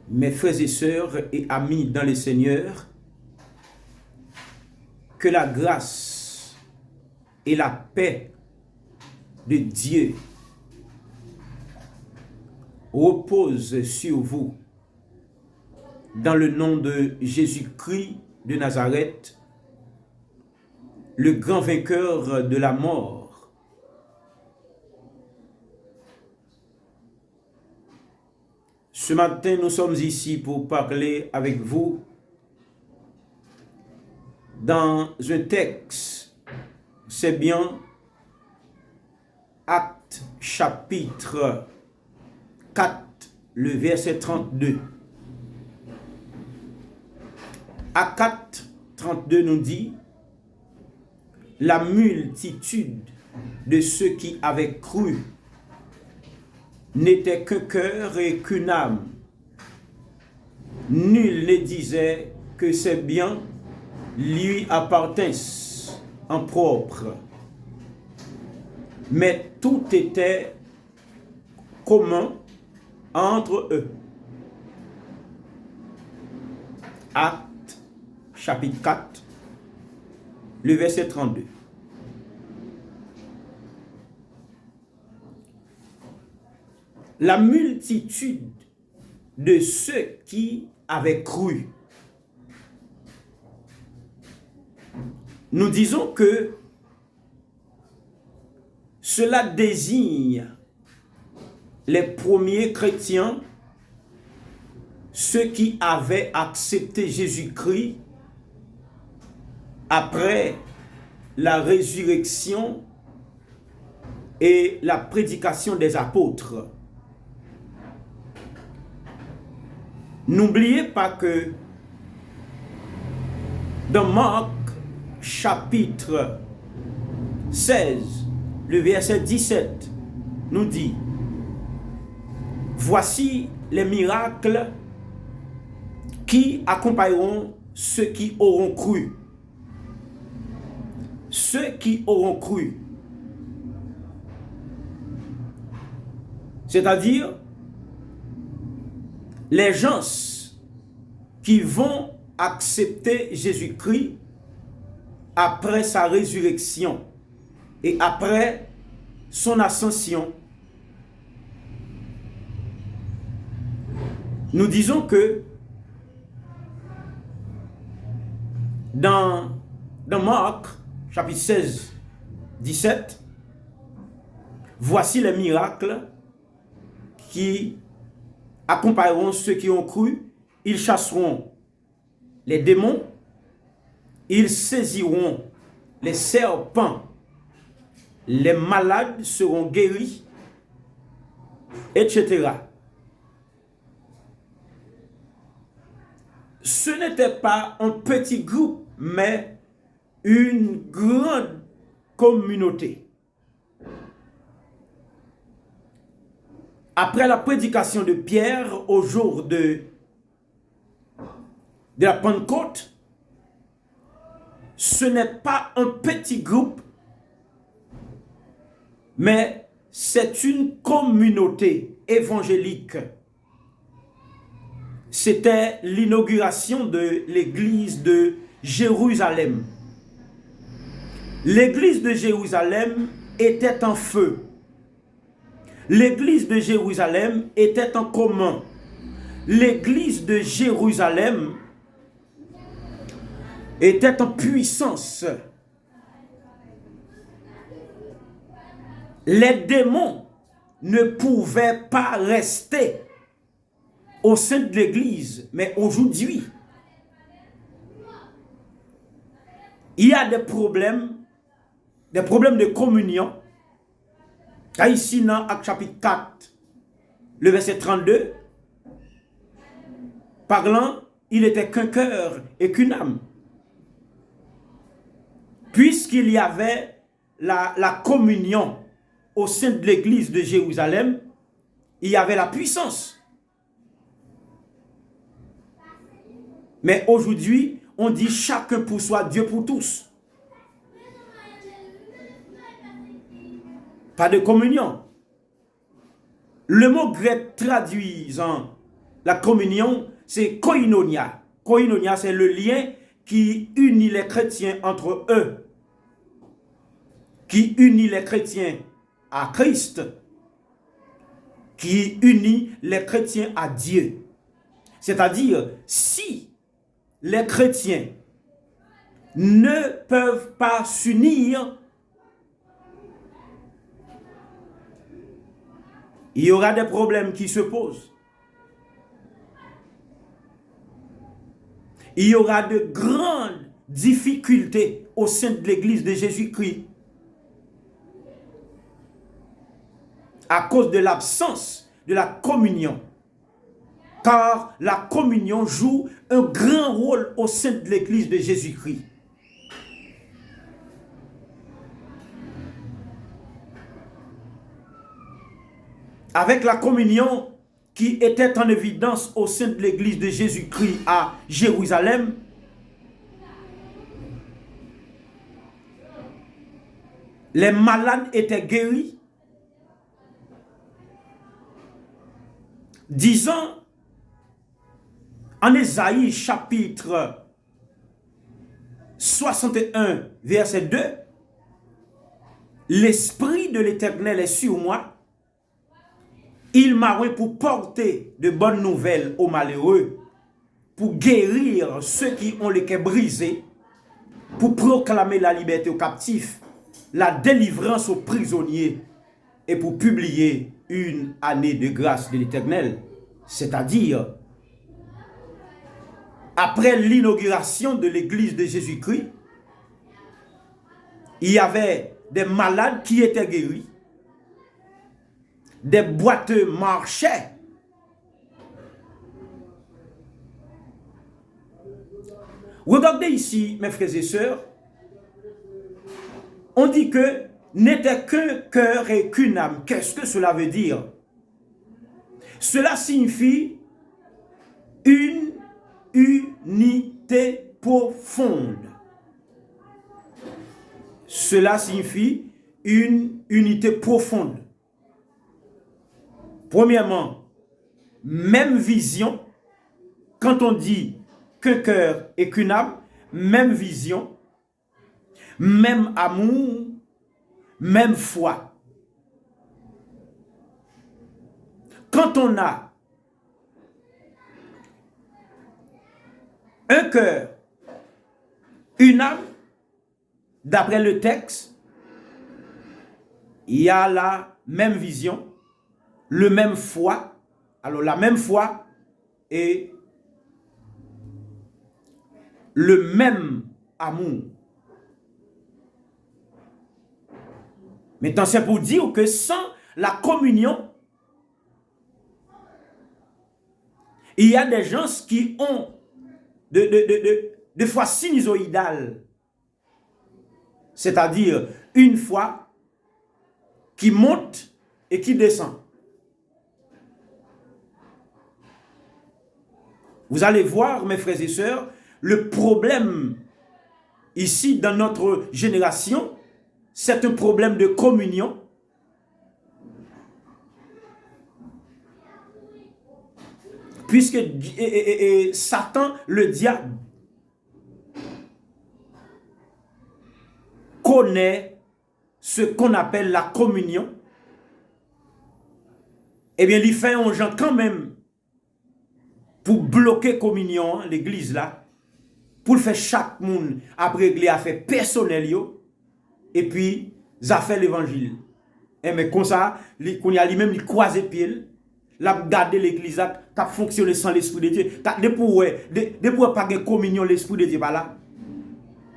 Mes frères et sœurs et amis dans le Seigneur, que la grâce et la paix de Dieu reposent sur vous dans le nom de Jésus-Christ de Nazareth, le grand vainqueur de la mort. Ce matin, nous sommes ici pour parler avec vous dans un texte, c'est bien Actes chapitre 4, le verset 32. Actes 4, 32 nous dit: la multitude de ceux qui avaient cru n'était qu'un cœur et qu'une âme. Nul ne disait que ces biens lui appartinssent en propre, mais tout était commun entre eux. Actes chapitre 4, le verset 32. La multitude de ceux qui avaient cru. Nous disons que cela désigne les premiers chrétiens, ceux qui avaient accepté Jésus-Christ après la résurrection et la prédication des apôtres. N'oubliez pas que dans Marc chapitre 16, le verset 17 nous dit: voici les miracles qui accompagneront ceux qui auront cru. Ceux qui auront cru. C'est-à-dire les gens qui vont accepter Jésus-Christ après sa résurrection et après son ascension. Nous disons que dans Marc chapitre 16, 17, voici les miracles qui accompagneront ceux qui ont cru. Ils chasseront les démons, ils saisiront les serpents, les malades seront guéris, etc. Ce n'était pas un petit groupe, mais une grande communauté. Après la prédication de Pierre au jour de la Pentecôte, ce n'est pas un petit groupe, mais c'est une communauté évangélique. C'était l'inauguration de l'église de Jérusalem. L'église de Jérusalem était en feu. L'église de Jérusalem était en commun. L'église de Jérusalem était en puissance. Les démons ne pouvaient pas rester au sein de l'église, mais aujourd'hui, il y a des problèmes de communion. Ici, dans Actes chapitre 4, le verset 32, parlant, il était qu'un cœur et qu'une âme. Puisqu'il y avait la communion au sein de l'église de Jérusalem, il y avait la puissance. Mais aujourd'hui, on dit chacun pour soi, Dieu pour tous. Pas de communion. Le mot grec traduisant La communion, c'est koinonia. Koinonia, c'est le lien qui unit les chrétiens entre eux, qui unit les chrétiens à Christ, qui unit les chrétiens à Dieu. C'est-à-dire, si les chrétiens ne peuvent pas s'unir, il y aura des problèmes qui se posent. Il y aura de grandes difficultés au sein de l'Église de Jésus-Christ à cause de l'absence de la communion. Car la communion joue un grand rôle au sein de l'Église de Jésus-Christ. Avec la communion qui était en évidence au sein de l'Église de Jésus-Christ à Jérusalem, les malades étaient guéris. Disons, en Ésaïe chapitre 61, verset 2, « L'Esprit de l'Éternel est sur moi, il m'a oint pour porter de bonnes nouvelles aux malheureux, pour guérir ceux qui ont le cœur brisé, pour proclamer la liberté aux captifs, la délivrance aux prisonniers et pour publier une année de grâce de l'Éternel. » C'est-à-dire, après l'inauguration de l'Église de Jésus-Christ, il y avait des malades qui étaient guéris, des boiteux marchaient. Regardez ici, mes frères et sœurs, on dit que n'était qu'un cœur et qu'une âme. Qu'est-ce que cela veut dire? Cela signifie une unité profonde. Cela signifie une unité profonde. Premièrement, même vision. Quand on dit qu'un cœur et qu'une âme, même vision, même amour, même foi. Quand on a un cœur, une âme, d'après le texte, il y a la même vision, le même foi, alors la même foi et le même amour. Maintenant, c'est pour dire que sans la communion, il y a des gens qui ont de foi sinusoïdale, c'est-à-dire une foi qui monte et qui descend. Vous allez voir, mes frères et sœurs, le problème ici dans notre génération, c'est un problème de communion. Puisque Satan, le diable, connaît ce qu'on appelle la communion, eh bien, il fait un gens quand même pour bloquer communion, l'église là, pour faire chaque monde après régler affaire personnelle yo, et puis ça fait l'évangile. Et mais comme ça, qu'on y a lui-même il croise pied, l'a garder l'église là, t'a fonctionné sans l'esprit de Dieu. Depuis pas de communion l'esprit de Dieu pas là.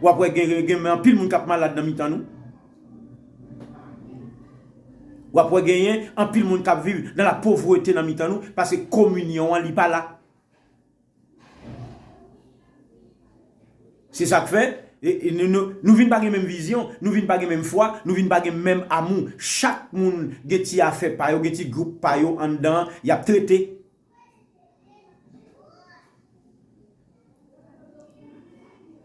Ou après gen un pile monde qui malade dans mi-temps nous. Ou après gagner un pile monde qui vivre dans la pauvreté dans mi-temps nous parce que communion on li pas là. C'est ça que fait. Et nous venons pas la même vision, nous venons pas la même foi, nous venons pas le même amour. Chaque monde qui a fait par yo, qui groupe par yo en dedans, il a traité.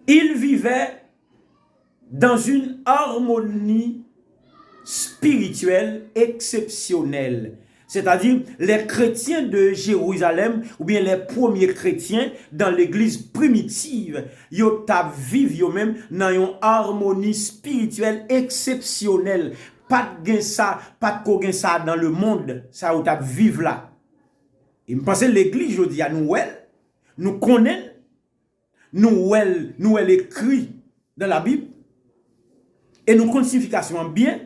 Il vivait dans une harmonie spirituelle exceptionnelle. C'est-à-dire les chrétiens de Jérusalem ou bien les premiers chrétiens dans l'église primitive, yo tap viv yo même dans une harmonie spirituelle exceptionnelle. Pas de ça, pas de quoi ça dans le monde, ça ou tap vive là. Et me pense l'église je dis à nous connaissons, nous écrit dans la Bible et nous connaissons signification bien.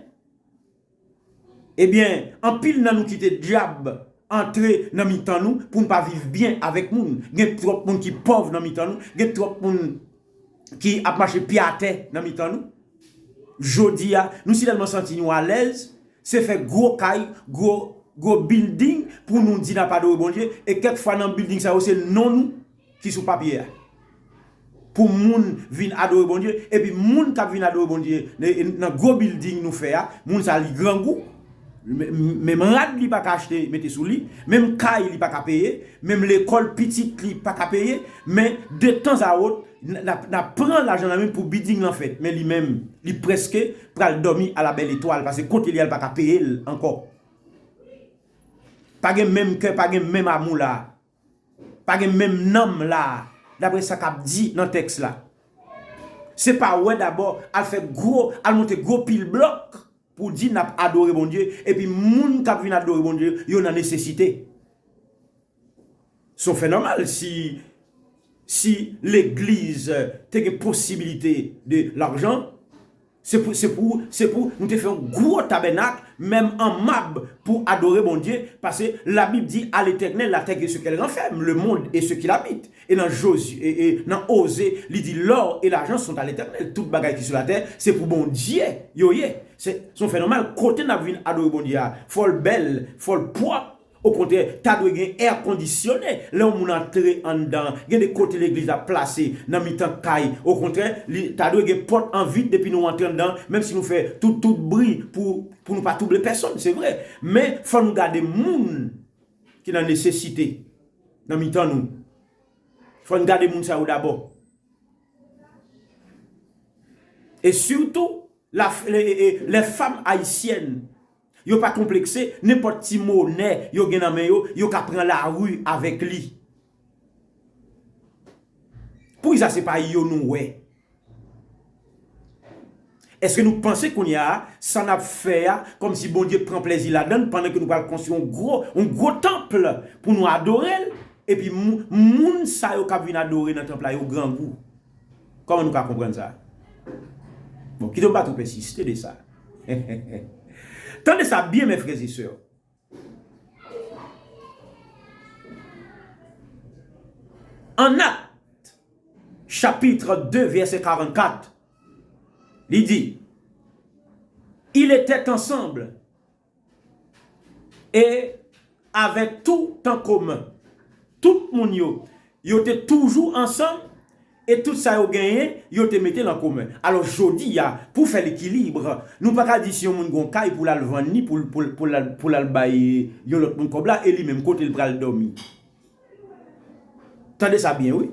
Eh bien, en pile nan nous quitter diable entrer dans mi-temps nous pour ne pas vivre bien avec nous. Il y a trop de monde qui pauvre dans mi-temps nous, il y a trop de monde qui a marché pied à terre dans mi-temps nous. Jodi a, nous si tellement senti nous à l'aise, c'est fait gros caille, gros building pour nous dire n'a pas de bon Dieu et quelquefois dans building ça c'est non nous qui sous papier. Pour moun vinn adorer bon Dieu et puis moun qui vinn adorer bon Dieu dans gros building nous fait moun ça li grand goût. Même rad li pas acheter mettez sous lit, même caille li pas payer, même l'école petite li pas payer, mais de temps à autre n'a prend l'argent même pour bidding en fait, mais lui même li presque pral dormir à la belle étoile parce que côté li pas payer encore. Pas même cœur, pas même amour là. Pas même nom là, d'après ça qu'a dit dans texte là. C'est pas ouais d'abord elle fait gros, elle monter gros pile bloc pour dire n'a adorer bon Dieu et puis moun qui vient adorer bon Dieu, yo a nécessité. C'est normal si l'église a une possibilité de l'argent, c'est pour nous te faire un gros tabernacle même en mab pour adorer bon Dieu parce que la Bible dit à l'Éternel la terre et ce qu'elle renferme, le monde et ce qu'il habite. Et dans Josué et dans Osée, il dit l'or et l'argent sont à l'Éternel, toute bagaille qui sur la terre, c'est pour bon Dieu. C'est son phénomène côté n'a vinn adorer bon Dieu, folle belle, folle poids. Au contraire, tu as un air conditionné. Là où on entre en dedans, il y a des côtés de l'église à placer dans mi-temps caille. Au contraire, tu as une porte en vide depuis nous entrer dedans, même si nous faisons tout bruit pour ne pas troubler personne, c'est vrai. Mais il faut nous garder les gens qui ont nécessité dans mi-temps nous. Il faut nous garder les gens d'abord. Et surtout, les femmes haïtiennes. Yo pas complexé, n'importe qui monnaie, yo gen nan men yo ka prend la rue avec lui. Pour ça c'est pas yo nous ouais. Est-ce que nous pensons qu'on y a ça n'a fait comme si bon Dieu prend plaisir là-dedans pendant que nous allons construire un gros temple pour nous adorer et puis moun sa yo ka vinn adorer dans temple là yo grand goût. Comment nous ka comprendre ça? Bon, qui doit pas trop persister de ça. Tendez ça bien, mes frères et sœurs. En Actes, chapitre 2, verset 44, il dit, ils étaient ensemble et avaient tout en commun. Tout le monde, ils étaient toujours ensemble. Et tout ça, vous gagné, vous te mettez en commun. Alors, jodi, pour faire l'équilibre, nous ne pouvons pas dire si on a un caille pour la vendre, ni pour la bailler, yon l'autre moun comme là, et lui-même, côté il pral dormir. Tendez ça bien, oui?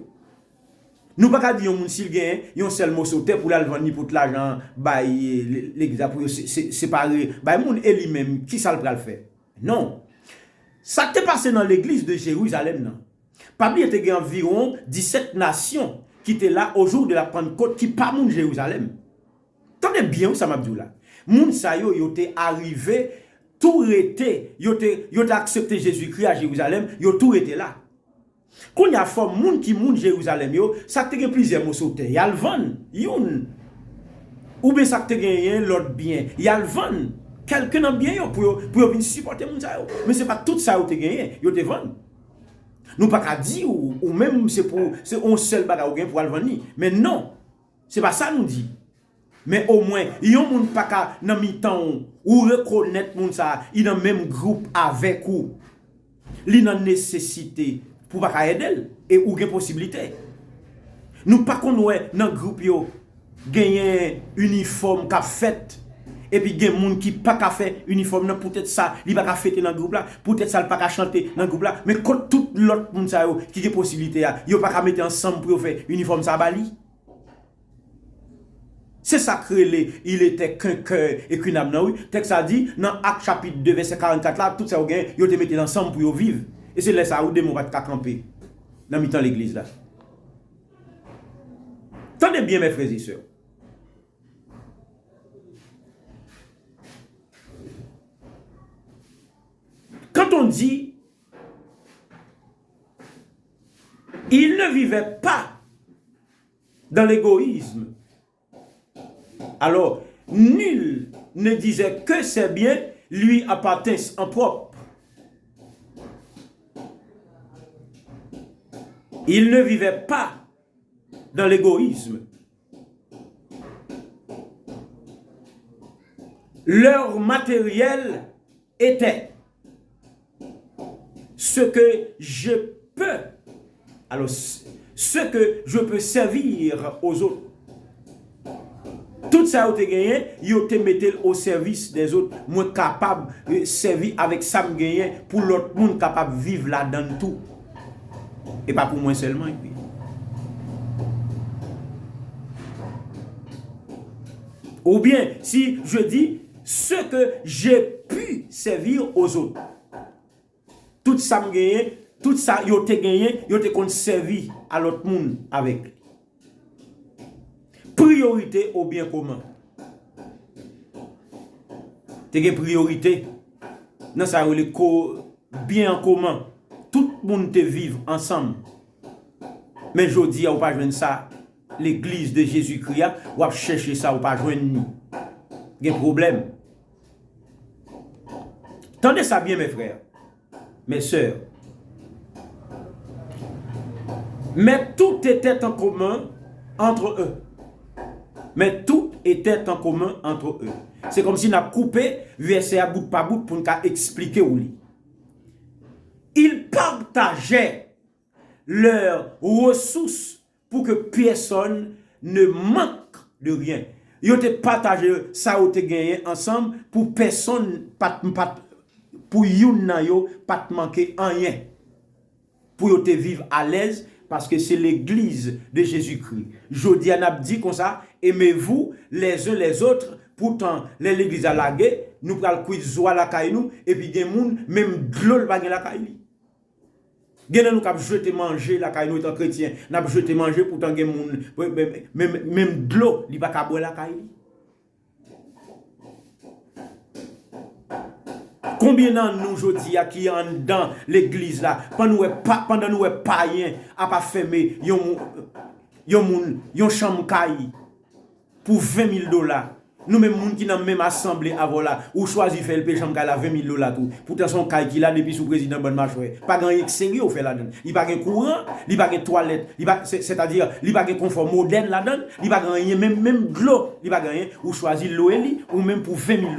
Nous ne pouvons pas dire si on s'il gagne, yon seul mot sauté pour la vendre, ni pour l'argent, bailler, l'église, pour séparer, bailler moun, et lui-même, qui ça le pral faire? Non. Ça t'est passé dans l'église de Jérusalem, non? Parmi il y a environ 17 nations qui étaient là au jour de la Pentecôte, qui pas moun Jérusalem. Tenez bien où ça m'a dit là. Moun sa yo te arrivé, tout était, yo te accepté Jésus-Christ à Jérusalem, yo tout était là. Quand y a forme moun qui moun Jérusalem yo, ça te gen plusieurs mots sur terre. Y a le vent, youn. Ou bien ça te gen l'autre bien. Y a le vent. Quelqu'un nan bien yo pour venir supporter moun sa yo. Mais c'est pas tout ça yo te gagné, yo te vend. Nous pas qu'à dire ou même c'est un seul bagage ou pour venir. Mais non, c'est pas ça nous dit. Mais au moins, yon moun pas qu'à nan mi-temps ou reconnaître moun ça, il dans même groupe avec ou. Li nan nécessité pour pas qu'à aider et ou gen possibilité. Nous pas qu'on ouais dans groupe yo gagner uniforme qu'a fait. Et puis, il y a des gens qui n'ont pas fait uniforme, peut-être ça, ils n'ont pas fêter dans le groupe là, peut-être ça, ils n'ont pas chanter dans le groupe là, mais quand tout l'autre monde qui a possibilité, ils n'ont pas mettre ensemble pour faire uniforme ça bali. C'est sacré, il était qu'un cœur et qu'une âme. Oui. Texte a dit, dans Acte chapitre 2, verset 44, là, tout ça, vous te mettez ensemble pour vivre. Et c'est là ça où on va camper dans le temps l'église là. Tenez bien, mes frères et sœurs. Quand on dit, il ne vivait pas dans l'égoïsme, alors nul ne disait que ses biens lui appartiennent en propre. Il ne vivait pas dans l'égoïsme. Leur matériel était ce que je peux, alors ce que je peux servir aux autres. Tout ça, vous avez gagné, vous te mettez au service des autres, moi capable de servir avec ça, me gagner pour l'autre monde capable de vivre là-dedans tout. Et pas pour moi seulement. Ou bien, si je dis ce que j'ai pu servir aux autres, tout ça me gagne, tout ça, yo te gagné, yo te compte servi à l'autre monde avec. Priorité au bien commun. Te gen priorité dans ça le bien en commun. Tout le monde te vive ensemble. Mais je dis, on pas joindre ça, l'église de Jésus-Christ, ou pas chercher ça, ou pas joindre nous. Il y a un problème. Tendez ça bien, mes frères, mes sœurs. Mais tout était en commun entre eux. Mais tout était en commun entre eux. C'est comme si on a coupé verset à bout par bout pour nous expliquer où il. Ils partageaient leurs ressources pour que personne ne manque de rien. Ils ont partagé ça ou te gagné ensemble pour personne pour yon pas manquer rien. Pour te vivre à l'aise parce que c'est l'église de Jésus-Christ. Jodi a dit comme ça, aimez-vous les uns les autres. Pourtant, l'église a lagué, nous pral quiz zoa la kay nous et puis gen moun même glol pa gen la kay li. Gen nous k'ap jeter manger la kay nous étant chrétien, n'a jeter manger pourtant gen moun même glol li pa ka boire la kay li. Combien d'entre nous aujourd'hui qui en dans l'église là pendant nous païens a pas fermé yon chambre kay pour $20,000. Nous même moun qui dans même assemblée avant là ou choisi faire le chambre kay la $20,000 tout. Pourtant son kay qui là depuis sous président bonne marche pas grand sérieux fait là-dedans. Il pas gain courant, il pas gain toilette, c'est-à-dire il pas gain confort moderne là-dedans, il pas gain même de l'eau, il pas gain ou choisi l'eau ou même pour $20,000.